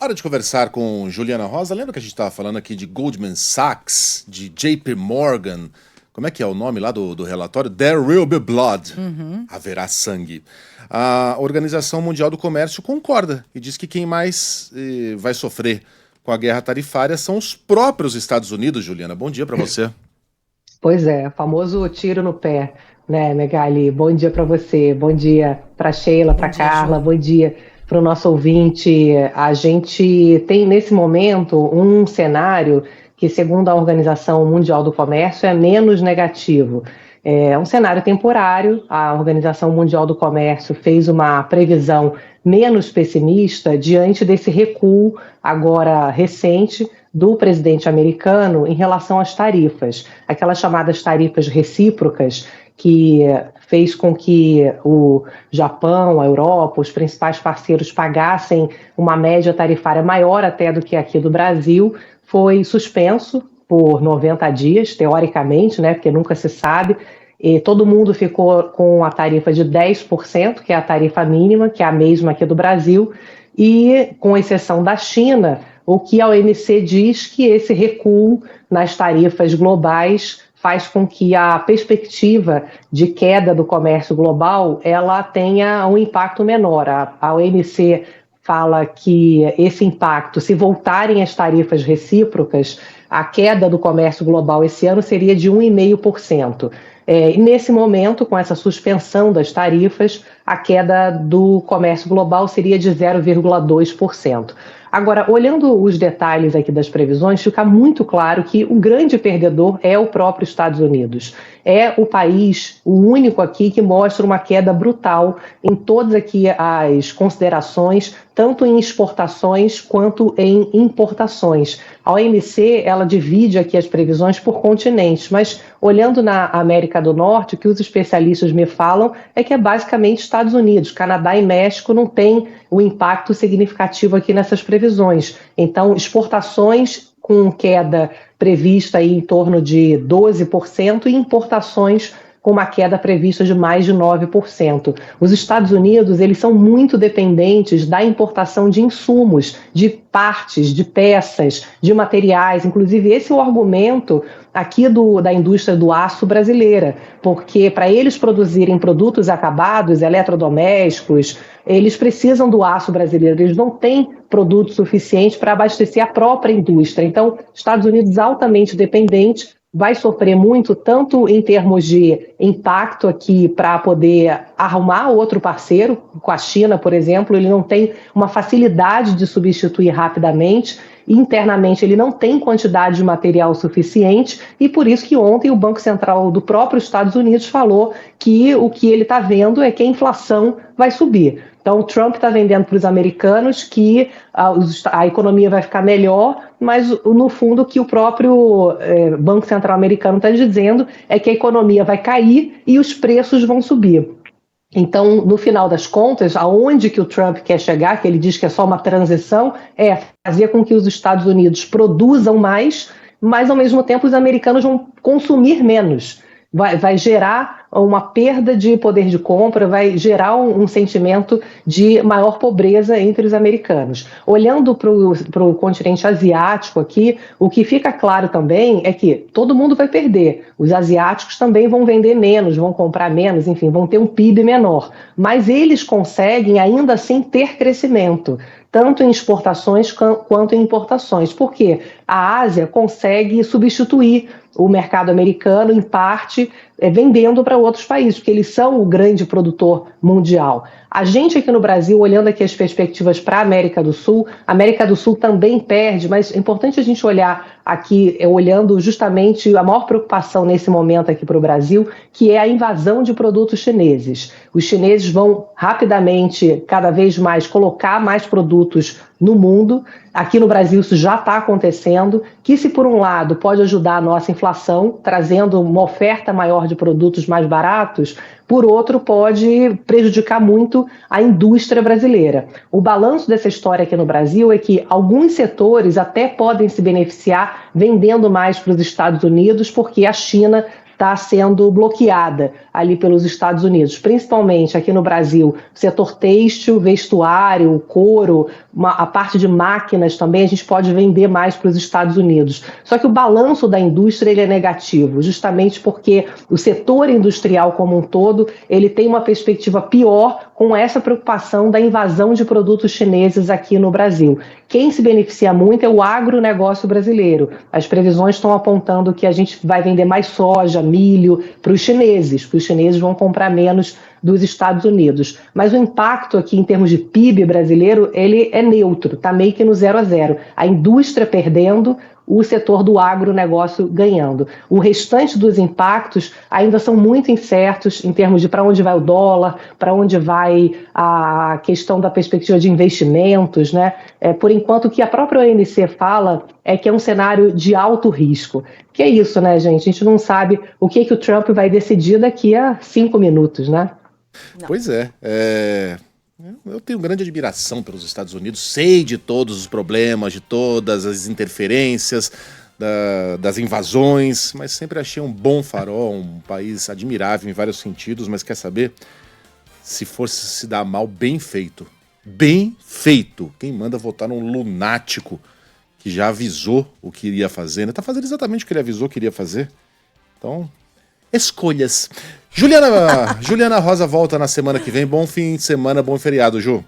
Hora de conversar com Juliana Rosa. Lembra que a gente estava falando aqui de Goldman Sachs, de JP Morgan? Como é que é o nome lá do relatório? There will be blood. Haverá sangue. A Organização Mundial do Comércio concorda e diz que quem mais vai sofrer com a guerra tarifária são os próprios Estados Unidos, Juliana. Bom dia para você. Pois é, famoso tiro no pé, né, Megali? Bom dia para você, bom dia para Sheila, Bom para dia, Carla, Ju. bom dia para o nosso ouvinte. A gente tem nesse momento um cenário que, segundo a Organização Mundial do Comércio, é menos negativo. É um cenário temporário. A Organização Mundial do Comércio fez uma previsão menos pessimista diante desse recuo agora recente do presidente americano em relação às tarifas, aquelas chamadas tarifas recíprocas, que fez com que o Japão, a Europa, os principais parceiros pagassem uma média tarifária maior até do que aqui do Brasil, foi suspenso por 90 dias, teoricamente, né, porque nunca se sabe, e todo mundo ficou com a tarifa de 10%, que é a tarifa mínima, que é a mesma aqui do Brasil, e com exceção da China, o que a OMC diz que esse recuo nas tarifas globais faz com que a perspectiva de queda do comércio global ela tenha um impacto menor. A OMC fala que esse impacto, se voltarem as tarifas recíprocas, a queda do comércio global esse ano seria de 1,5%. E nesse momento, com essa suspensão das tarifas, a queda do comércio global seria de 0,2%. Agora, olhando os detalhes aqui das previsões, fica muito claro que o grande perdedor é o próprio Estados Unidos. É o país, o único aqui que mostra uma queda brutal em todas aqui as considerações, tanto em exportações quanto em importações. A OMC, ela divide aqui as previsões por continentes, mas olhando na América do Norte, o que os especialistas me falam é que é basicamente Estados Unidos. Canadá e México não têm o impacto significativo aqui nessas previsões. Então, exportações com queda prevista aí em torno de 12% e importações com uma queda prevista de mais de 9%. Os Estados Unidos, eles são muito dependentes da importação de insumos, de partes, de peças, de materiais. Inclusive, esse é o argumento aqui da indústria do aço brasileira, porque para eles produzirem produtos acabados, eletrodomésticos, eles precisam do aço brasileiro, eles não têm produto suficiente para abastecer a própria indústria. Então, Estados Unidos altamente dependente, vai sofrer muito, tanto em termos de impacto aqui para poder arrumar outro parceiro, com a China, por exemplo, ele não tem uma facilidade de substituir rapidamente, internamente ele não tem quantidade de material suficiente e por isso que ontem o Banco Central do próprio Estados Unidos falou que o que ele está vendo é que a inflação vai subir. Então, o Trump está vendendo para os americanos que a economia vai ficar melhor, mas, no fundo, o que o próprio Banco Central americano está dizendo é que a economia vai cair e os preços vão subir. Então, no final das contas, aonde que o Trump quer chegar, que ele diz que é só uma transição, é fazer com que os Estados Unidos produzam mais, mas, ao mesmo tempo, os americanos vão consumir menos. Vai gerar uma perda de poder de compra, vai gerar um sentimento de maior pobreza entre os americanos. Olhando para o continente asiático aqui, o que fica claro também é que todo mundo vai perder. Os asiáticos também vão vender menos, vão comprar menos, enfim, vão ter um PIB menor. Mas eles conseguem ainda assim ter crescimento, tanto em exportações quanto em importações, porque a Ásia consegue substituir o mercado americano, em parte, vendendo para outros países, porque eles são o grande produtor mundial. A gente aqui no Brasil, olhando aqui as perspectivas para a América do Sul também perde, mas é importante a gente olhar aqui, olhando justamente a maior preocupação nesse momento aqui para o Brasil, que é a invasão de produtos chineses. Os chineses vão rapidamente, cada vez mais, colocar mais produtos no mundo. Aqui no Brasil isso já está acontecendo, que se por um lado pode ajudar a nossa inflação, trazendo uma oferta maior de produtos mais baratos, por outro pode prejudicar muito a indústria brasileira. O balanço dessa história aqui no Brasil é que alguns setores até podem se beneficiar vendendo mais para os Estados Unidos, porque a China está sendo bloqueada ali pelos Estados Unidos, principalmente aqui no Brasil, setor têxtil, vestuário, couro, a parte de máquinas também, a gente pode vender mais para os Estados Unidos. Só que o balanço da indústria ele é negativo, justamente porque o setor industrial como um todo, ele tem uma perspectiva pior com essa preocupação da invasão de produtos chineses aqui no Brasil. Quem se beneficia muito é o agronegócio brasileiro. As previsões estão apontando que a gente vai vender mais soja, milho para os chineses, que os chineses vão comprar menos dos Estados Unidos. Mas o impacto aqui em termos de PIB brasileiro, ele é neutro, está meio que no 0 a 0. A indústria perdendo, o setor do agronegócio ganhando. O restante dos impactos ainda são muito incertos em termos de para onde vai o dólar, para onde vai a questão da perspectiva de investimentos, né? Por enquanto, o que a própria OMC fala é que é um cenário de alto risco. Que é isso, né, gente? A gente não sabe o que o Trump vai decidir daqui a 5 minutos, né? Não. Pois é. Eu tenho grande admiração pelos Estados Unidos, sei de todos os problemas, de todas as interferências, das invasões, mas sempre achei um bom farol, um país admirável em vários sentidos, mas quer saber? Se fosse se dar mal, bem feito. Bem feito. Quem manda votar num lunático que já avisou o que iria fazer, né? Tá fazendo exatamente o que ele avisou que iria fazer. Então, escolhas. Juliana Rosa volta na semana que vem. Bom fim de semana, bom feriado, Ju.